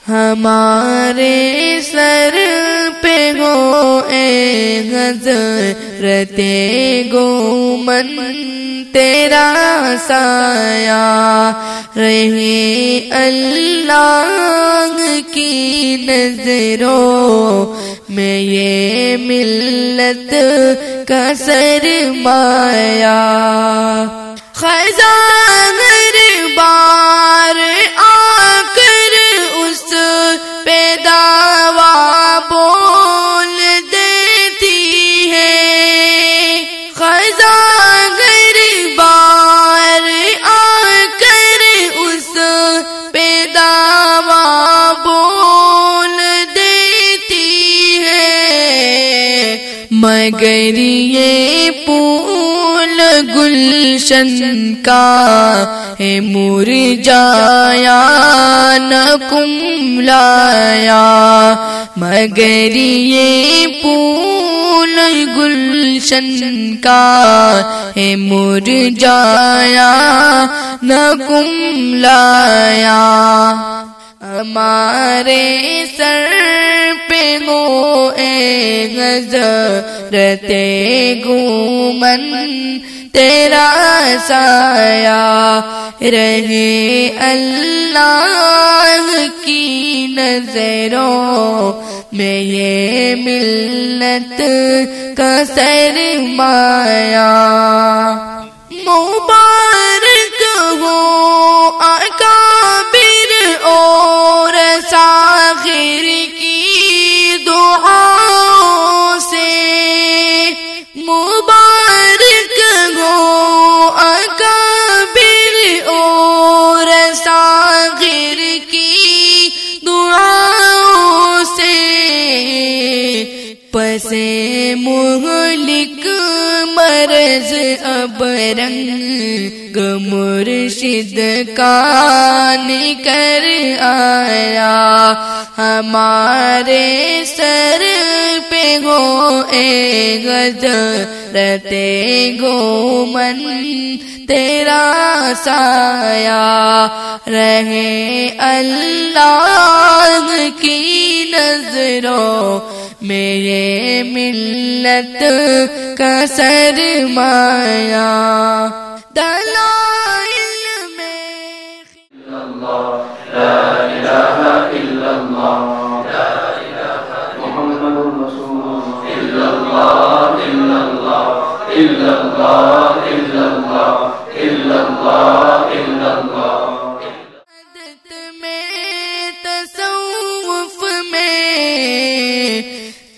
ہمارے سر پہ ہو اے حضرت گومن تیرا سایہ، رہے اللہ کی نظروں میں یہ ملت کا سرمایہ، خزان ہر بار آ کر اس پہ دعویٰ بول دیتی ہے، خزان ہر بار آ کر اس پہ دعویٰ بول دیتی ہے، مگر یہ پھول گلشن کا ہے مرجایا نہ کملایا، مگر یہ پھول گلشن کا ہے مرجایا نہ کملایا، ہمارے سر پہ ہو اے حضرت گومن تیرا سایہ، رہے اللہ کی نظروں میں یہ ملت کا سرمایہ، مبارک ہو اکابر اور صاغر کی دعاؤں سے، مبارک ہو اکابر اور صاغر کی دعاؤں سے، پس مہلک مرض اب رنگ مرشد کا نکر آیا، ہمارے سر پہ ہو اے حضرت گومن تیرا سایہ، رہے اللہ کی نظروں میں یہ ملت کا سرمایہ، دلائل میں لا الہ الا اللہ، لا الہ محمد رسول اللہ، الا اللہ الا اللہ الا اللہ الا اللہ الا اللہ، عادت میں تصوف میں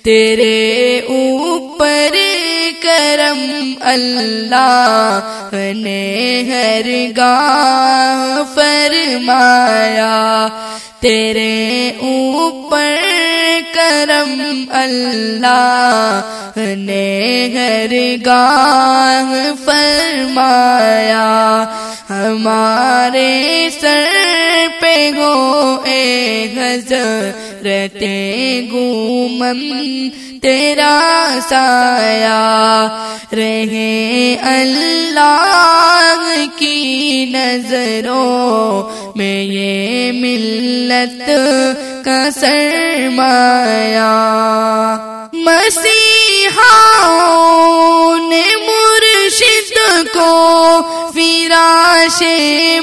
تیرے اوپر کرم اللہ نے ہرگاہ فرمایا، تیرے اوپر کرم اللہ نے ہرگاہ فرمایا، ہمارے سر پہ ہو اے حضرت گومن تیرا سایہ، رہے اللہ کی نظروں میں یہ ملت کا سرمایہ، مسیحاؤں نے مرشد کو فراش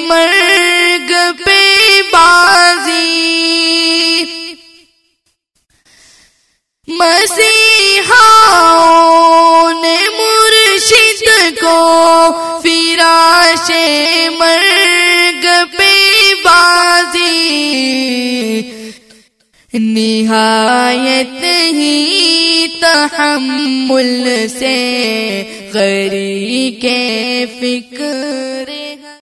مرگ پہ بازی، مسیحاؤں نے مرشد کو فراش مرگ پہ بازی، نہایت ہی تحمل سے غری کے فکر